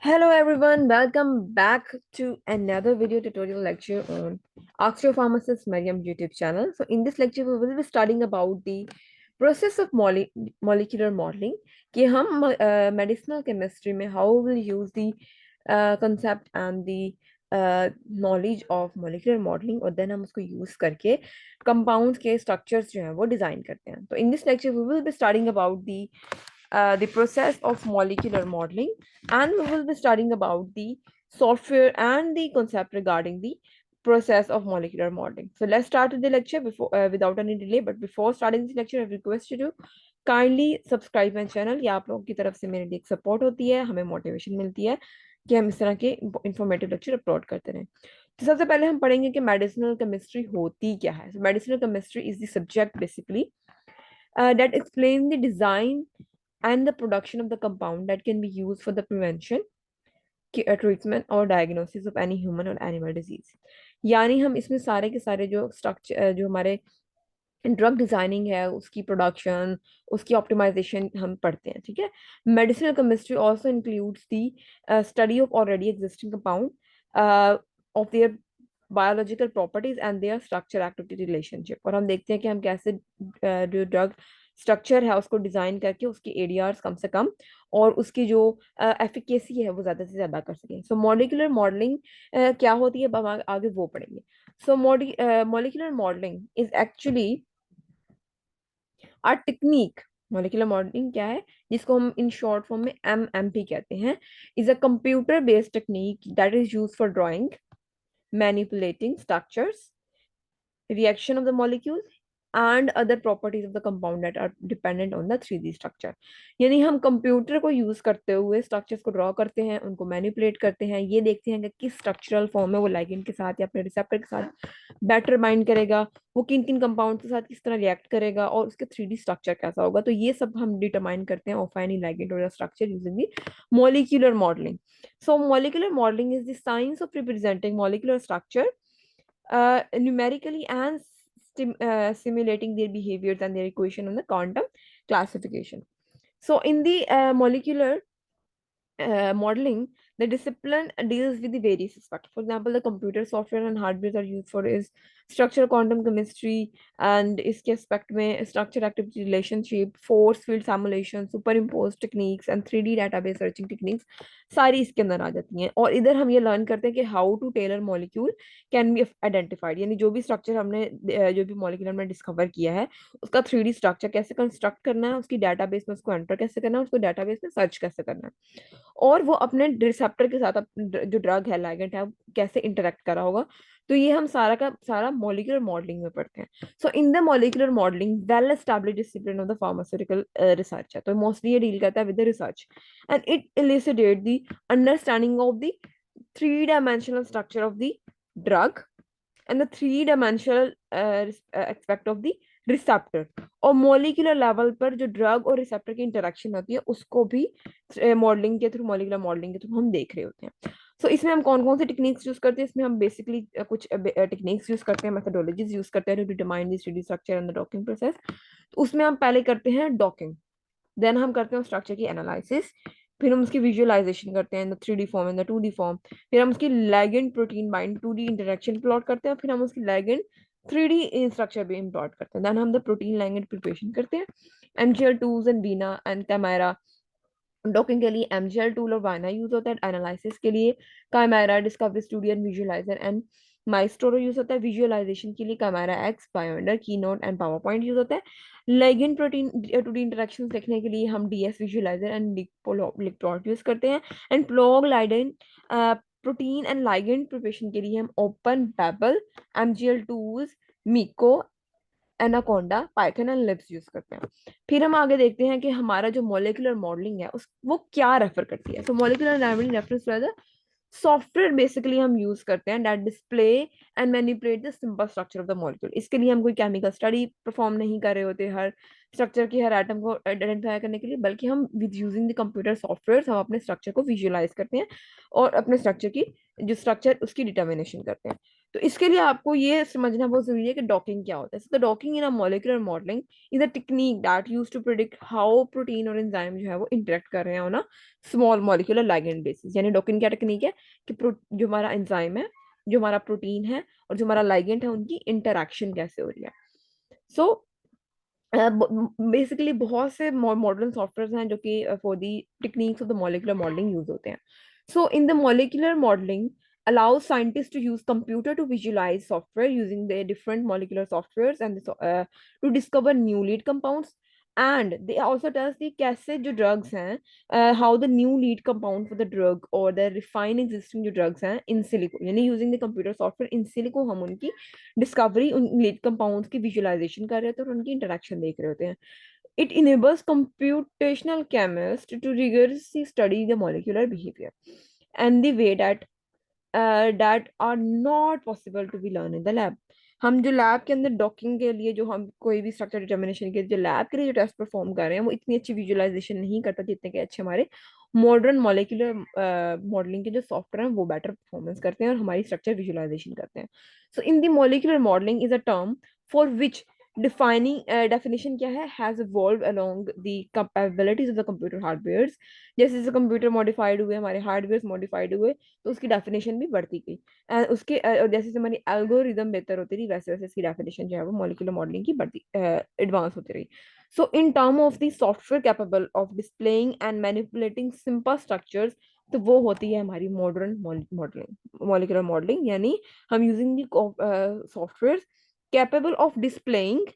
Hello everyone, welcome back to another video tutorial lecture on Astropharmacist Mariam YouTube channel. So in this lecture we will be studying about the process of molecular modeling कि हम medicinal chemistry में how we will use the concept and the knowledge of molecular modeling और then हम उसको use करके compounds के structures जो हैं वो design करते हैं. तो in this lecture we will be studying about the process of molecular modeling, and we will be studying about the software and the concept regarding the process of molecular modeling. So let's start the lecture before without any delay. But before starting the lecture, I request you to kindly subscribe my channel. ये आप लोगों की तरफ से मेरे लिए एक support होती है, हमें मोटिवेशन मिलती है कि हम इस तरह के इंफॉर्मेटिव लेक्चर अपलोड करते रहें. तो सबसे पहले हम पढ़ेंगे कि मेडिसिनल केमिस्ट्री होती क्या है. Medicinal chemistry is the subject basically that explains the design and the production of the compound that can be used for the prevention, treatment और diagnosis of any human or animal disease. यानी हम इसमें सारे के सारे जो structure जो हमारे ड्रग डिजाइनिंग है उसकी प्रोडक्शन उसकी ऑप्टिमाइजेशन हम पढ़ते हैं. ठीक है. Medicinal chemistry also includes the study of already existing compound of their biological properties and there structure activity relationship. और हम देखते हैं कि हम कैसे जो ड्रग स्ट्रक्चर है उसको डिजाइन करके उसकी एडीआर्स कम से कम और उसकी जो एफिकेसी है वो ज्यादा से ज्यादा कर सकें. सो मॉलिक्यूलर मॉडलिंग क्या होती है, अब हम आगे वो पढ़ेंगे. सो molecular modeling is actually a technique. molecular modeling क्या है, जिसको हम इन शॉर्ट फॉर्म में MMP कहते हैं, is a computer based technique that is used for drawing, manipulating structures, reaction of the molecules and other properties of the compound that are dependent on the 3D structure. यानी हम computer को use करते हुए structures को draw करते हैं, उनको manipulate करते हैं, ये देखते हैं कि किस स्ट्रक्चरल फॉर्म में वो लाइगेंड के साथ या अपने रिसेप्टर के साथ बेटर बाइंड करेगा, वो किन किन कंपाउंड के साथ किस तरह रिएक्ट करेगा और उसके 3D स्ट्रक्चर कैसा होगा. तो ये सब हम डिटरमाइन करते हैं ऑफ एनी लाइगेंड और structure using the molecular modeling. So molecular modeling is the science of representing molecular structure numerically and simulating their behaviors and their equation on the quantum classification. So in the molecular modeling, the discipline deals with the various aspects. For example, the computer software and hardware are used for is structural quantum chemistry, and इसके aspect में structure activity relationship, force field simulation, superimposed techniques and 3D database searching techniques सारी इसके अंदर आ जाती हैं. और इधर हम ये लर्न करते हैं कि how to tailor molecule can be identified. यानी जो भी स्ट्रक्चर हमने जो भी मॉलिक्यूल हमने डिस्कवर किया है उसका 3D स्ट्रक्चर कैसे कंस्ट्रक्ट करना है, उसकी डाटाबेस में उसको एंटर कैसे करना है, उसको डाटाबेस में सर्च कैसे करना है और वो अपने रिसेप्टर के साथ जो ड्रग है लाइगेंड है कैसे इंटरेक्ट करा होगा. तो ये हम सारा का सारा मॉलिक्यूलर मॉडलिंग में पढ़ते हैं. So in the molecular modelling well established discipline of the pharmaceutical research है. तो मोस्टली ये डील करता है with the research and it elucidate the understanding of the 3 dimensional structure of the drug and the 3 dimensional aspect of the receptor. और molecular level पर जो drug और receptor की इंटरेक्शन होती है उसको भी मॉडलिंग के थ्रू मॉलिकुलर मॉडलिंग के थ्रू हम देख रहे होते हैं. सो इसमें हम कौन कौन से टेक्निक्स यूज करते हैं, इसमें हम बेसिकली कुछ टेक्निक्स यूज करते हैं, मेथडोलॉजीज यूज करते हैं to determine the 3D structure and the docking process. तो उसमें हम पहले करते हैं डॉकिंग, देन हम करते हैं स्ट्रक्चर की एनालिसिस, फिर हम उसकी विजुअलाइजेशन करते हैं in the 3D form in the 2D form, फिर हम उसकी ligand protein bind 2D interaction plot करते हैं, फिर हम उसकी लिगैंड 3D स्ट्रक्चर भी प्लॉट करते हैं, देन हम द प्रोटीन लिगैंड प्रिपरेशन करते हैं. MGL tools and Veena and camera. Docking के लिए MGL टूल और वाइना यूज होता है, एनालिसिस के लिए Chimera, Discovery Studio and Visualizer and Maestro use होता है, विजुअलाइजेशन के लिए कैमेरा एक्स, बायोंडर, Keynote and PowerPoint use होता है. लिगैंड प्रोटीन 2D इंटरेक्शंस देखने के लिए हम DS Visualizer and LigPlot use करते हैं. एंड प्लॉग लाइडेन प्रोटीन एंड लिगैंड प्रिपरेशन के लिए हम ओपन, बेबल, MGL टूल्स, मीको, Anaconda, Python and libs use करते हैं. फिर हम आगे देखते हैं कि हमारा जो मॉलिक्यूलर मॉडलिंग है उस वो क्या रेफर करती है. So molecular modelling reference to the software basically हम यूज करते हैं that display and manipulate the simple structure of the molecule. इसके लिए हम कोई केमिकल स्टडी परफॉर्म नहीं कर रहे होते हर स्ट्रक्चर की हर एटम को आइडेंटिफाई करने के लिए, बल्कि हम with using the computer software हम अपने स्ट्रक्चर को विजुअलाइज करते हैं और अपने स्ट्रक्चर की जो स्ट्रक्चर उसकी डिटर्मिनेशन करते हैं. तो इसके लिए आपको ये समझना बहुत जरूरी है कि डॉकिंग क्या होता है. तो docking in a molecular modelling is a technique that use to predict how protein और एंजाइम जो है वो इंटरेक्ट कर रहे हैं ना स्मॉल मॉलिक्यूलर लिगेंड बेसिस. यानी डॉकिंग क्या टेक्निक है कि जो हमारा एंजाइम है, जो हमारा प्रोटीन है और जो हमारा लिगेंड है, उनकी इंटरेक्शन कैसे हो रही है. सो बेसिकली बहुत से मॉडर्न सॉफ्टवेयर हैं जो कि for the techniques of the molecular modelling use होते हैं. So in the molecular modeling allows scientists to use computer to visualize software using the different molecular softwares and to discover new lead compounds. And they also tells the कैसे जो drugs हैं, how the new lead compound for the drug or the refine existing जो drugs हैं in silico, यानी using the computer software in silico हम उनकी discovery उन lead compounds की visualization कर रहे होते हैं और उनकी interaction देख रहे होते हैं. It enables computational chemists to rigorously study the molecular behavior and the way that are not possible to be learned in the lab. हम जो लैब के अंदर डॉकिंग के लिए जो हम कोई भी स्ट्रक्चर डिटर्मिनेशन के जो लैब के लिए जो टेस्ट परफॉर्म कर रहे हैं वो इतनी अच्छी विजुअलाइजेशन नहीं करता जितने के अच्छे हमारे मॉडर्न मॉलिक्यूलर मॉडलिंग के जो सॉफ्टवेयर हैं वो बेटर परफॉर्मेंस करते हैं और हमारी स्ट्रक्चर विजुअलाइजेशन करते हैं. So in the molecular modelling is a term for which defining definition क्या है has evolved along the capabilities of the computer hardwares. जैसे जैसे कंप्यूटर मॉडिफाइड हुए, हमारे हार्डवेयर मॉडिफाइड हुए, तो उसकी डेफिनेशन भी बढ़ती गई. उसके जैसे जैसे हमारी एल्गोरिदम बेहतर होती रही वैसे वैसे इसकी डेफिनेशन जो है वो मॉलिक्यूलर मॉडलिंग की बढ़ती एडवांस होती रही. So in term of the software capable of displaying and manipulating simple structures, तो वो होती है हमारी मॉडर्न मॉडलिंग मॉलिक्यूलर मॉडलिंग. यानी हम using the software capable of displaying,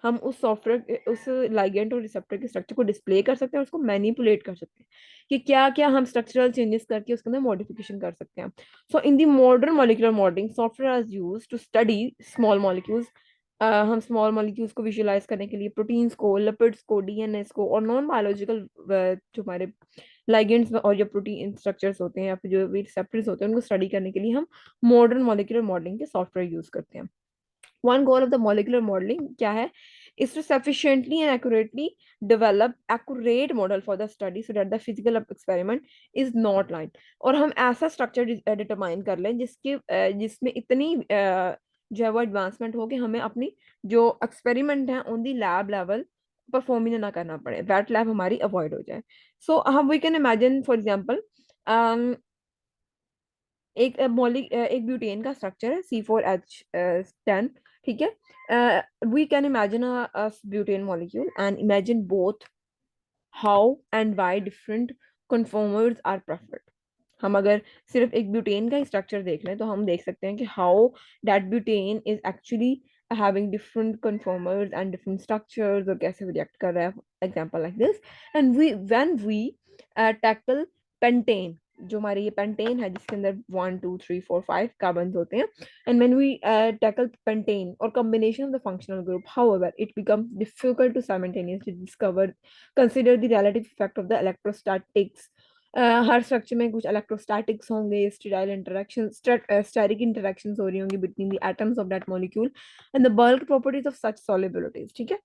हम उस सॉफ्टवेयर उस लाइगेंड और रिसेप्टर के स्ट्रक्चर को डिस्प्ले कर सकते हैं और उसको मैनिपुलेट कर सकते हैं कि क्या क्या हम स्ट्रक्चरल चेंजेस करके उसके अंदर मॉडिफिकेशन कर सकते हैं. So in the modern molecular modelling software is used to study small molecules. हम स्मॉल मॉलिक्यूल्स को विजुलाइज करने के लिए प्रोटीन्स को, लिपिड्स को, डीएनएस को और नॉन बायोलॉजिकल जो हमारे लाइगेंड्स और जो प्रोटीन स्ट्रक्चर्स होते हैं या फिर जो भी रिसेप्टर्स होते हैं उनको स्टडी करने के लिए हम मॉडर्न मॉलिक्यूलर मॉडलिंग के सॉफ्टवेयर यूज करते हैं. One goal of the molecular modeling क्या है is to sufficiently and accurately develop accurate model for the study so that the physical experiment is not lying. और हम ऐसा स्ट्रक्चर डिटरमाइन कर लें जिसमें इतनी जो है वो एडवांसमेंट हो कि हमें अपनी जो एक्सपेरिमेंट है on the lab level perform ही ना करना पड़े, वेट लैब हमारी अवॉइड हो जाए. सो हम we can imagine for example एक ब्यूटेन का स्ट्रक्चर है C4H10. ठीक है, we can imagine a butane molecule and imagine both how and why different conformers are preferred. हम अगर सिर्फ एक ब्यूटेन का स्ट्रक्चर देख लें तो हम देख सकते हैं कि how that butane is actually having different conformers and different structures और कैसे react कर रहा है, example like this. And when we tackle pentane, जो हमारी ये पेंटेन है जिसके अंदर 1 2 3 4 5 कार्बन होते हैं, and when we tackle pentane or combination of the functional group, however it becomes difficult to simultaneously consider the relative effect of the electrostatics. Her structure में कुछ इलेक्ट्रोस्टैटिक्स होंगे, स्टेराइल इंटरेक्शन, स्टेरिक इंटरेक्शंस हो रही होंगी between the atoms of that molecule and the bulk properties of such solubilities. ठीक है,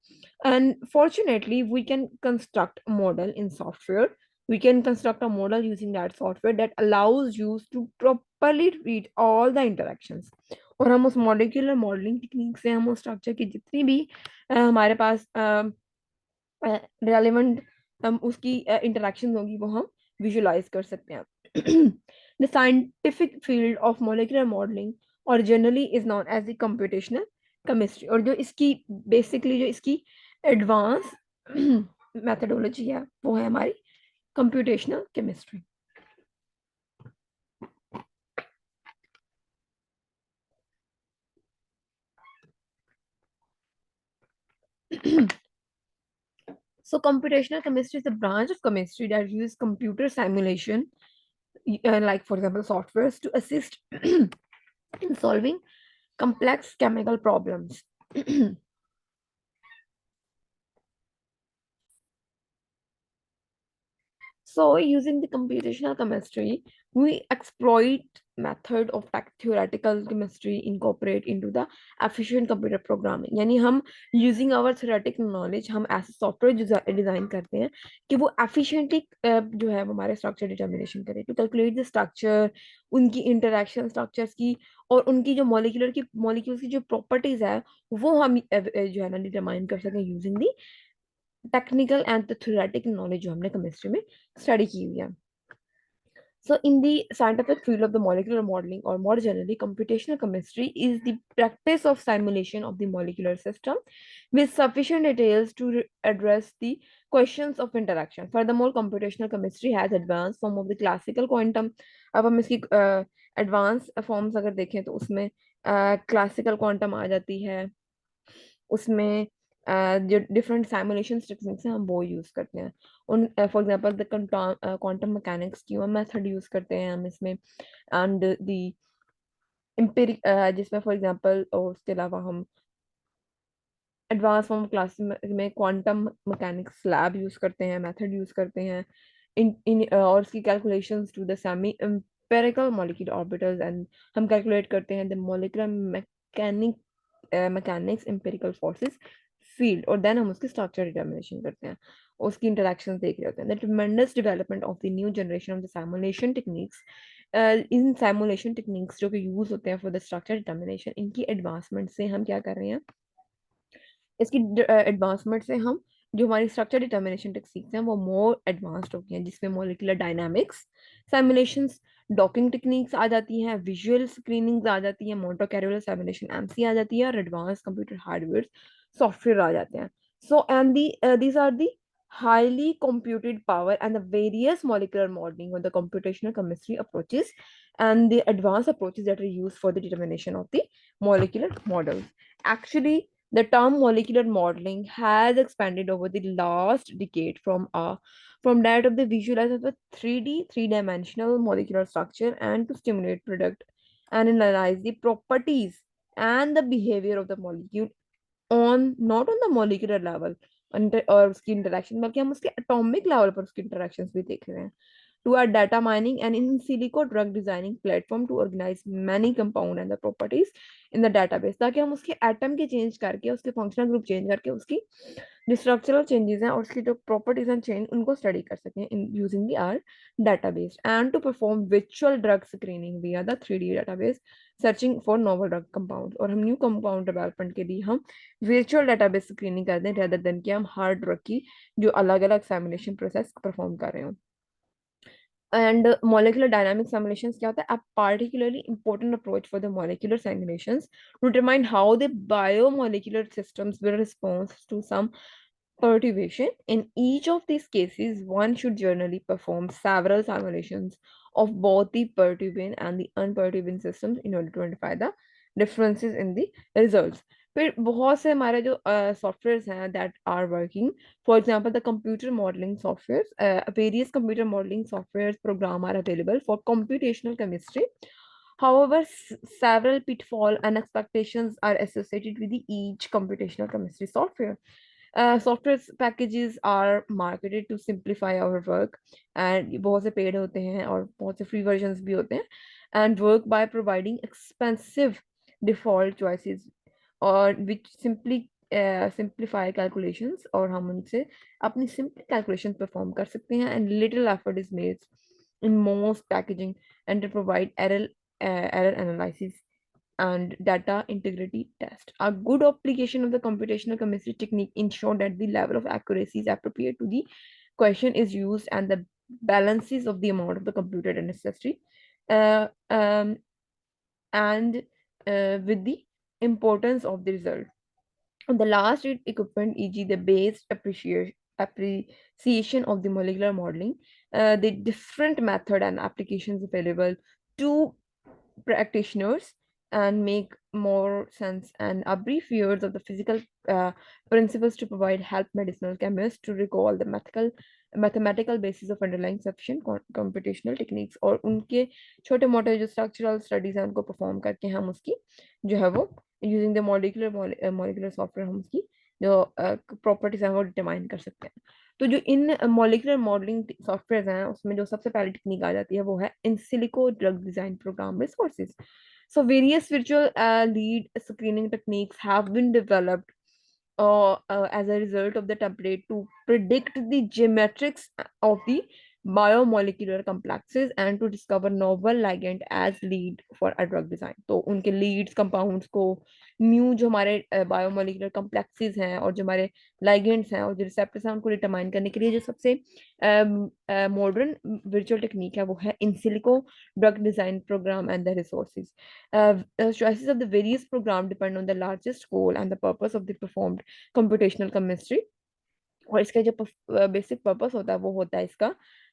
and fortunately we can construct model in software. We can construct a model using that software that allows you to properly read all the interactions. और हम उस molecular modelling technique से हम उस structure की जितनी भी हमारे पास रेलेवेंट उसकी इंटरेक्शन होगी वो हम विजुलाइज कर सकते हैं. The scientific field of molecular modelling और generally is known as the computational chemistry. और जो इसकी बेसिकली जो इसकी एडवांस मेथडोलॉजी है वो है हमारी computational chemistry. So computational chemistry is a branch of chemistry that uses computer simulation, like for example softwares, to assist in solving complex chemical problems. So using the computational chemistry, we exploit method of theoretical chemistry incorporate into the efficient computer programming. यानी हम using our theoretical knowledge हम ऐसे software design करते हैं कि वो efficiently जो है वो हमारे स्ट्रक्चर डिटर्मिनेशन करे, टू कैलकुलेट द स्ट्रक्चर, उनकी इंटरेक्शन स्ट्रक्चर्स की, और उनकी जो मॉलिक्यूल्स की जो प्रॉपर्टीज है वो हम जो है ना डिटरमाइन कर सकें using the technical and theoretical knowledge जो हमने केमिस्ट्री में स्टडी की हुई है. So, in the scientific field of the molecular modeling, or more generally, computational chemistry is the practice of simulation of the molecular system with sufficient details to address the questions of interaction. Furthermore, computational chemistry has advanced form of the classical quantum. अब हम इसकी advanced forms अगर देखें तो उसमें classical quantum आ जाती है, उसमें जो डिफरेंट सिमुलेशन टेक्निक्स हैं हम वो यूज करते हैं. उन for example the quantum mechanics की मेथड यूज करते हैं हम इसमें, एंड द एम्पिरिक जिसमें फॉर एग्जांपल, और उसके अलावा हम एडवांस फॉर्म क्लास में क्वांटम मैकेनिक्स लैब यूज करते हैं, मेथड यूज करते हैं इन और उसकी calculations to the semi empirical molecular orbitals, and हम कैलकुलेट करते हैं the molecular mechanics empirical forces field, और देन हम उसकी स्ट्रक्चर डिटर्मिनेशन करते हैं, उसकी इंटरेक्शंस देख रहे होते हैं. The ट्रेमेंडस development of the new generation of the simulation techniques, in simulation techniques जो कि यूज होते हैं फॉर द स्ट्रक्चर डिटर्मिनेशन, इनकी एडवांसमेंट से हम क्या कर रहे हैं, इसकी एडवांसमेंट से हम जो हमारी स्ट्रक्चर डिटर्मिनेशन टेक्निक्स हैं वो मोर एडवांस्ड हो गई हैं, जिसमें molecular dynamics simulations, docking techniques आ जाती हैं, विजुअल स्क्रीनिंग आ जाती है, मोंटे कार्लो सिमुलेशन एमसी आ जाती है, और एडवांस कंप्यूटर हार्डवेयर सॉफ्टवेयर आ जाते हैं. So and these are the highly computed power and the various molecular modeling or the computational chemistry approaches and the advanced approaches that are used for the determination of the molecular models. Actually, the term molecular modeling has expanded over the last decade from that of the visualize of a 3D, three-dimensional molecular structure, and to stimulate product and analyze the properties and the behavior of the molecule on not on the molecular level और उसकी interaction, बल्कि हम उसके atomic level पर उसकी interactions भी देख रहे हैं. To our data mining and in silico drug designing platform to organize many compound and the properties in the database, ताकि हम उसके एटम के चेंज करके, उसके फंक्शनल ग्रुप चेंज करके, उसकी जो स्ट्रक्चरल चेंजेस हैं और उसकी जो प्रॉपर्टीज एंड चेंज उनको स्टडी कर सकें in using the R database, and to perform virtual drug screening via the 3D database searching for novel drug compounds. और हम न्यू कंपाउंड डेवलपमेंट के लिए हम virtual database स्क्रीनिंग करते हैं rather than कि हम हार्ड ड्रग की जो अलग अलग सिमुलेशन प्रोसेस परफॉर्म कर रहे हो. And molecular dynamic simulations क्या होता है, a particularly important approach for the molecular simulations to determine how the biomolecular systems will respond to some perturbation. In each of these cases, one should generally perform several simulations of both the perturbing and the unperturbing systems in order to identify the differences in the results. फिर बहुत से हमारे जो softwares हैं that are working, for example, the computer modeling softwares, various computer modeling softwares program are available for computational chemistry. However, several pitfalls and expectations are associated with each computational chemistry software. Software packages are marketed to simplify our work, and बहुत से paid होते हैं और बहुत से free versions भी होते हैं, and work by providing expensive default choices or which simply simplify calculations, और हम उनसे अपनी simple calculations perform कर सकते हैं, and little effort is made in most packaging and to provide error analysis and data integrity test. A good application of the computational chemistry technique ensure that the level of accuracy is appropriate to the question is used and the balances of the amount of the computed and necessary uh, um, and with the importance of the result. On the last equipment, e.g., the based appreciation of the molecular modeling, the different method and applications available to practitioners and make more sense, and a brief years of the physical principles to provide help medicinal chemists to recall the mathematical basis of underlying sufficient computational techniques, और उनके छोटे मोटे जो structural studies हैं उनको perform करके हम उसकी जो है वो यूजिंग द मॉलिक्यूलर सॉफ्टवेयर हम उसकी जो प्रॉपर्टीज हैं वो डिटरमाइन कर सकते हैं. तो जो इन मॉलिक्यूलर मॉडलिंग सॉफ्टवेयर हैं उसमें जो सबसे पहली टेक्निक आ जाती है वो है in silico drug design program resources. So various virtual lead screening techniques have been developed as a result of the template to predict the geometrics of the biomolecular complexes and to discover novel ligand as lead for a drug design. तो उनके leads compounds को new जो हमारे biomolecular complexes हैं और जो हमारे ligands हैं और जो रिसेप्टर्स हैं उनको डिटरमाइन करने के लिए जो सबसे मॉडर्न वर्चुअल टेक्निक है वो है in silico drug design program and the resources. Choices of the various program depend on the largest goal and the purpose of the performed computational chemistry. और इसका जो बेसिक पर्पस होता है वो होता है इसका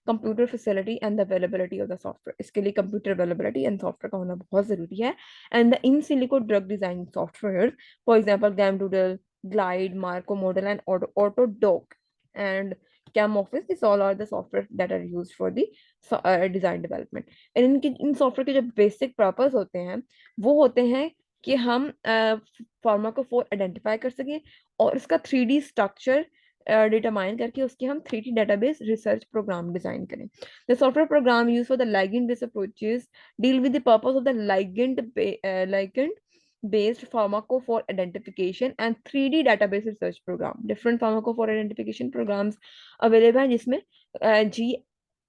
computer facility and the availability of the software. इसके लिए कंप्यूटर अवेलेबिलिटी एंड सॉफ्टवेयर का होना बहुत जरूरी है. And the in silico drug design software, for example गैमडूडल, Glide, MacroModel and AutoDock and ChemOffice, this all are the software that are used for the design development. And इनके इन software के जो basic purpose होते हैं वो होते हैं कि हम फार्माकोफोर आइडेंटिफाई कर सकें और इसका 3D स्ट्रक्चर डिटरमाइन करके उसके हम 3D database research program design करें. The software program use for the ligand based approaches deal with the purpose of the ligand based pharmacophore identification and 3D database research program. Different pharmacophore identification programs available हैं जिसमें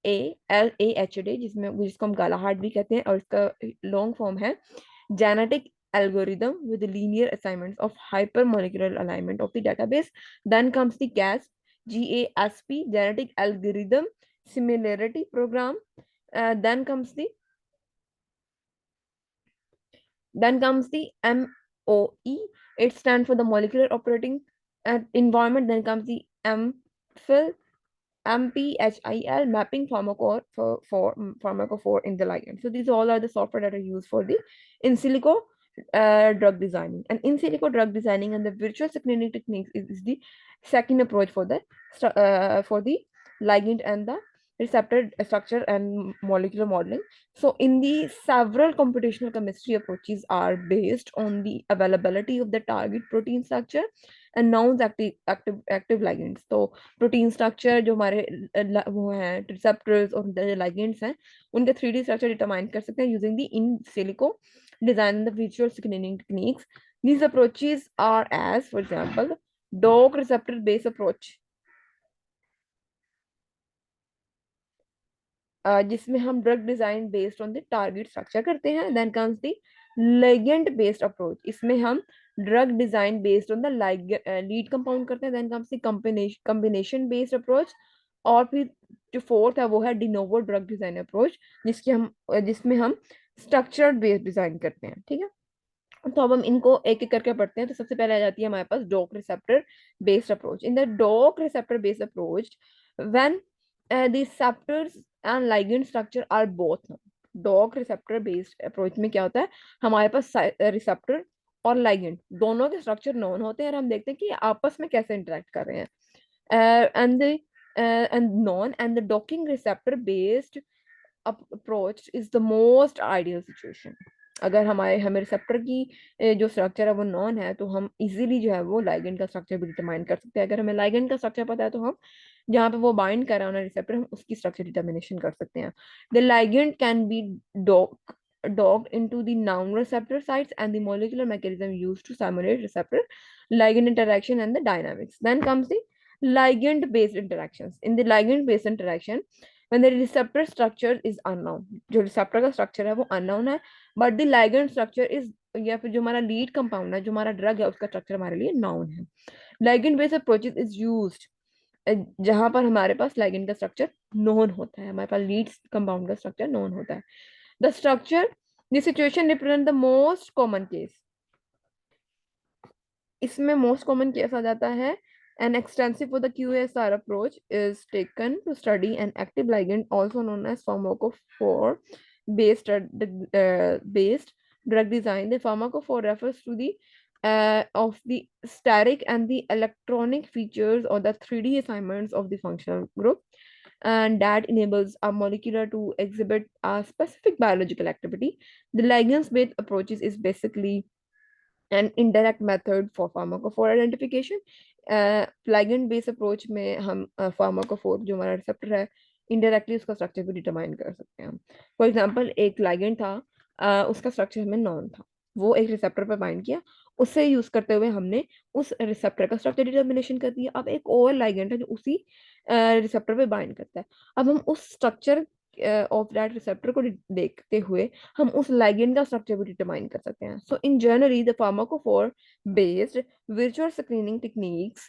GALAHD जिसको हम गालाहाड भी कहते हैं और इसका लॉन्ग फॉर्म है genetic algorithm with the linear assignments of hypermolecular alignment of the database. Then comes the GASP, genetic algorithm similarity program. Then comes the MOE. It stands for the molecular operating environment. Then comes the MPHIL, MPHIL, mapping pharmacophore in the ligand. So these all are the software that are used for the in silico drug designing. And in silico drug designing and the virtual screening techniques is the second approach for the ligand and the receptor structure and molecular modeling. So in the several computational chemistry approaches are based on the availability of the target protein structure and known active ligands. तो protein structure जो हमारे वो हैं receptors और ligands हैं उनके 3D structure determine कर सकते हैं using the in silico design the visual screening techniques. These approaches are as, for example, dog receptor based approach, जिसमें हम drug design based on the target structure करते हैं. Then comes the ligand based approach, इसमें हम drug design based on the lead compound करते हैं. Then comes the combination based approach. और फिर जो फोर्थ है वो है डिनोवो ड्रग डिजाइन अप्रोच, जिसमें हम स्ट्रक्चर्ड बेस्ड डिजाइन करते हैं. ठीक है, तो अब हम इनको एक एक करके पढ़ते हैं. तो सबसे पहले आ जाती है हमारे पास dock receptor based approach. In the dock receptor based approach when the receptors and ligand structure are both known. Dock receptor based approach में क्या होता है, हमारे पास रिसेप्टर और लाइगेंड दोनों के स्ट्रक्चर नोन होते हैं और हम देखते हैं कि आपस में कैसे इंटरेक्ट कर रहे हैं. And the docking receptor based approach is the most ideal situation. अगर हमें रिसेप्टर की जो स्ट्रक्चर है वो नॉन है तो हम इजीली जो है वो लाइगेंड का स्ट्रक्चर भी डिटरमाइन कर सकते हैं. अगर हमें लाइगेंड का स्ट्रक्चर पता है तो हम जहाँ पे वो बाइंड कर रहा है रिसेप्टर हम उसकी स्ट्रक्चर डिटर्मिनेशन कर सकते हैं. The ligand can be docked into the noun receptor sites and the molecular mechanism used to simulate receptor ligand interaction and the dynamics. Then comes the ligand based interactions. In the ligand based interaction, when the receptor structure is unknown, जो receptor का structure है वो unknown है, but the ligand structure is, या फिर जो हमारा lead compound है जो हमारा drug है उसका structure हमारे लिए known है. Ligand based approaches is used जहां पर हमारे पास ligand का structure known होता है, हमारे पास lead compound का structure known होता है. The structure, the situation represent the most common case. इसमें most common case आ जाता है. An extensive for the QSR approach is taken to study an active ligand, also known as pharmacophore based drug design. The pharmacophore refers to the of the steric and the electronic features or the 3D assignments of the functional group, and that enables a molecular to exhibit a specific biological activity. The ligands based approaches is basically and indirect method for pharmacophore identification. ligand based approach में हम pharmacophore जो हमारा receptor है indirectly उसका structure भी determine कर सकते हैं हम। फॉर एग्जांपल एक ligand था, उसका स्ट्रक्चर हमें नॉन था, वो एक रिसेप्टर पर बाइंड किया, उससे यूज करते हुए हमने उस रिसेप्टर का स्ट्रक्चर डिटर्मिनेशन कर दिया। अब एक और ligand है जो उसी रिसेप्टर पे बाइंड करता है, अब हम उस स्ट्रक्चर ऑफ दैट रिसेप्टर को देखते हुए हम उस ligand का स्ट्रक्चर भी डिटरमाइन कर सकते हैं। So in generally the pharmacophore based virtual screening techniques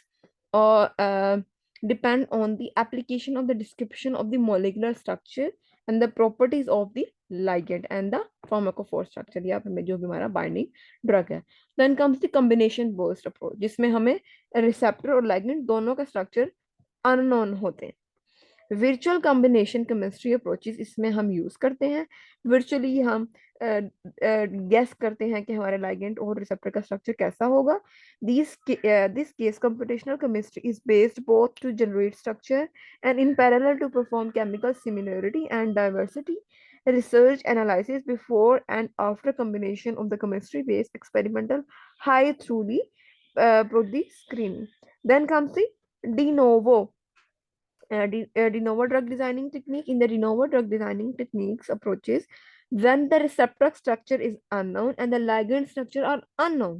or depend on the application of the description of the molecular structure and the properties of the ligand and the pharmacophore structure या फिर जो भी हमारा binding drug है। Then comes the combination based approach जिसमें हमें receptor और ligand दोनों का structure unknown होते हैं। वर्चुअल कॉम्बिनेशन केमिस्ट्री अप्रोचेस इसमें हम यूज करते हैं। वर्चुअली हम गेस करते हैं कि हमारे लाइगेंड और रिसेप्टर का स्ट्रक्चर कैसा होगा। This case computational chemistry is based both to generate structure and in parallel to perform chemical similarity and diversity research analysis before and after combination of the chemistry based experimental high through the screening. Then comes the de novo de novo drug designing technique. In the de novo drug designing techniques approaches, when the receptor structure is unknown and the ligand structure are unknown,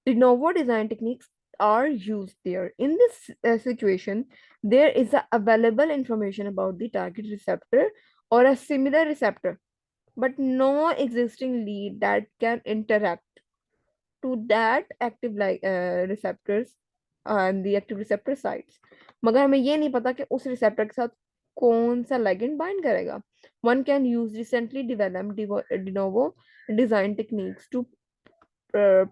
de novo design techniques are used there. In this situation, there is a available information about the target receptor or a similar receptor, but no existing lead that can interact to that active receptors and the active receptor sites. मगर हमें ये नहीं पता कि उस receptor के साथ कौन सा ligand बाइंड करेगा। One can use recently developed de novo design techniques to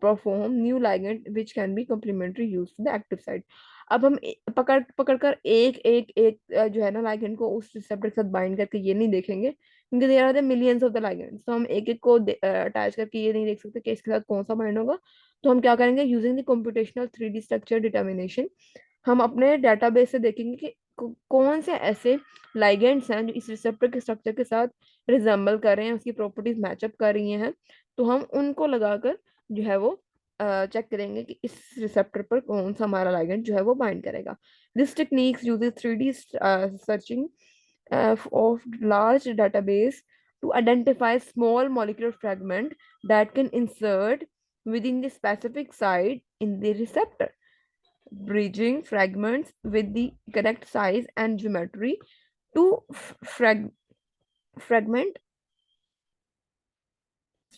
perform new ligand which can be complementary used to the active site। अब हम पकड़ पकड़ कर एक एक एक जो है ना ligand को उस रिसेप्टर के साथ बाइंड करके ये नहीं देखेंगे क्योंकि there are the millions of the ligands, तो हम एक एक को अटैच करके ये नहीं देख सकते कि इसके साथ कौन सा बाइंड होगा। तो हम क्या करेंगे, using the computational 3D structure determination, हम अपने डेटाबेस से देखेंगे कि कौन से ऐसे लाइगेंड्स हैं जो इस रिसेप्टर के स्ट्रक्चर के साथ रिजेंबल कर रहे हैं, उसकी प्रॉपर्टीज मैचअप कर रही हैं, तो हम उनको लगाकर जो है वो चेक करेंगे कि इस रिसेप्टर पर कौन सा हमारा लाइगेंड जो है वो बाइंड करेगा। This techniques uses 3D searching of large database to identify small molecular fragment that can insert within the specific site in the receptor, bridging fragments with the correct size and geometry to fragment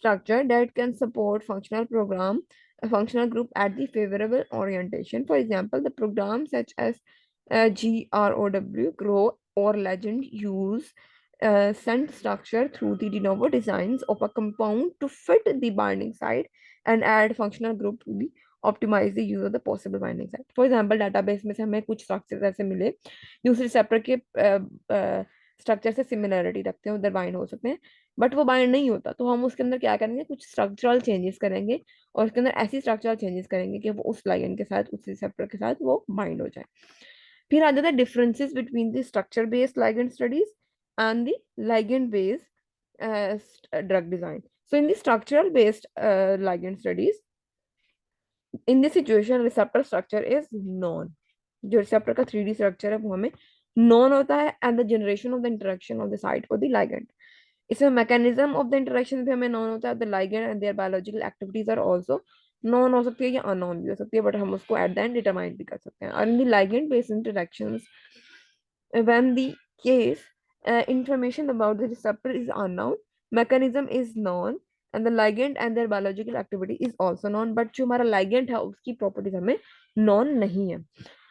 structure that can support functional program, a functional group at the favorable orientation. For example, the programs such as GROW, Grow or Legend use send structure through the de novo designs of a compound to fit the binding site and add functional group to the optimize the use of the possible binding site. For example, database में से हमें कुछ structures ऐसे मिले जो उस receptor के structure से सिमिलरिटी रखते हैं, उधर बाइंड हो सकते हैं, बट वो बाइंड नहीं होता, तो हम उसके अंदर क्या करेंगे, कुछ स्ट्रक्चरल चेंजेस करेंगे और उसके अंदर ऐसी स्ट्रक्चरल चेंजेस करेंगे कि वो उस लाइगेंड के साथ उस रिसेप्टर के साथ वो बाइंड हो जाए। फिर आ जाता है differences between the structure based ligand studies and the ligand based drug design. So in the structural based ligand studies, in this situation receptor structure is known, जो रिसेप्टर का 3D स्ट्रक्चर है वो हमें नॉन होता है and the generation of the interaction of the site for the ligand, इसमें mechanism of the interaction भी हमें नॉन होता है, the ligand and their biological activities are also known हो सकती है या अननोन भी हो सकती है, बट हम उसको एट द एंड डिटरमाइन भी कर सकते हैं। और in the ligand based interactions, when the case information about the receptor is unknown, mechanism is known and the ligand and their biological activity is also known, but जो हमारा ligand है उसकी properties हमें known नहीं है।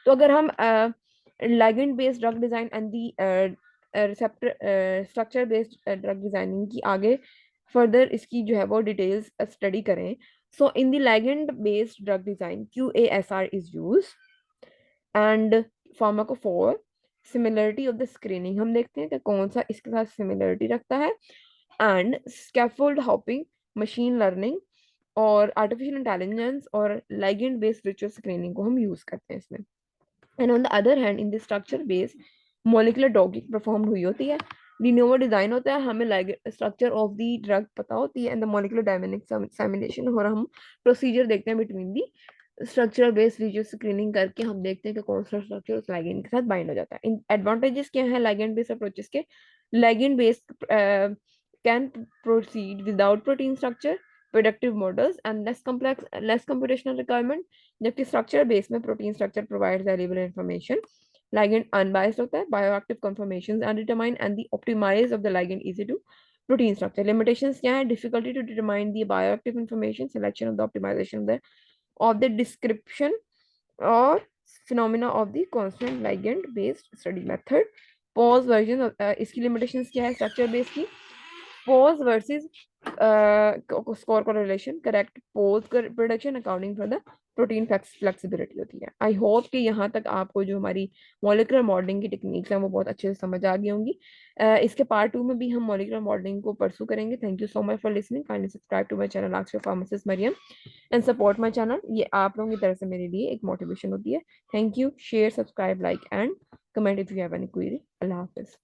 तो अगर हम ligand based drug design and the receptor structure based drug designing की आगे further इसकी जो है वो details study करें, so in the ligand based drug design QASR is used and pharmacophore similarity of the screening, हम देखते हैं कि कौन सा इसके साथ सिमिलरिटी रखता है, and scaffold hopping, machine learning और आर्टिफिशियल इंटेलिजेंस और लाइगेंड बेस्ड रिचुअल स्क्रीनिंग को हम यूज करते हैं इसमें। And on the other hand in the structure based molecular डॉगिंग perform हुई होती है, डिनोवो डिजाइन होता है, हमें स्ट्रक्चर ऑफ द ड्रग पता होती है and the molecular dynamic examination, और हम प्रोसीजर देखते हैं between the structural based research screening करके हम देखते हैं कि कौन सा स्ट्रक्चर उस लाइगेंड के साथ बाइंड हो जाता है। इन एडवांटेजेस क्या है लाइगेंड बेस्ड अप्रोचेस के? Ligand based can proceed without protein structure, productive models and less complex, less computational requirement, जबकि स्ट्रक्चर बेस में protein structure provides valuable information. Ligand unbiased होता है, bioactive conformations are determined and the optimize of the ligand easy to protein structure. Limitations क्या है? Difficulty to determine the bioactive information, selection of the optimization of the description or phenomena of the constant ligand based study method. Pause version इसकी limitations क्या है structure based की? Pause versus score correlation, correct pose prediction accounting for the protein flexibility होती है। I hope कि यहाँ तक आपको जो हमारी मॉलिक्यूलर मॉडलिंग की टेक्निक्स हैं वो बहुत अच्छे से समझ आ गई होंगी। इसके पार्ट 2 में भी हम मॉलिक्यूलर मॉडलिंग को परसू करेंगे। Thank you so much for listening, kindly subscribe to my channel ask your pharmacist Mariam and support my channel. ये आप लोगों की तरफ से मेरे लिए एक मोटिवेशन होती है। Thank you, share, subscribe, like and comment if you have any query. Allah Hafiz.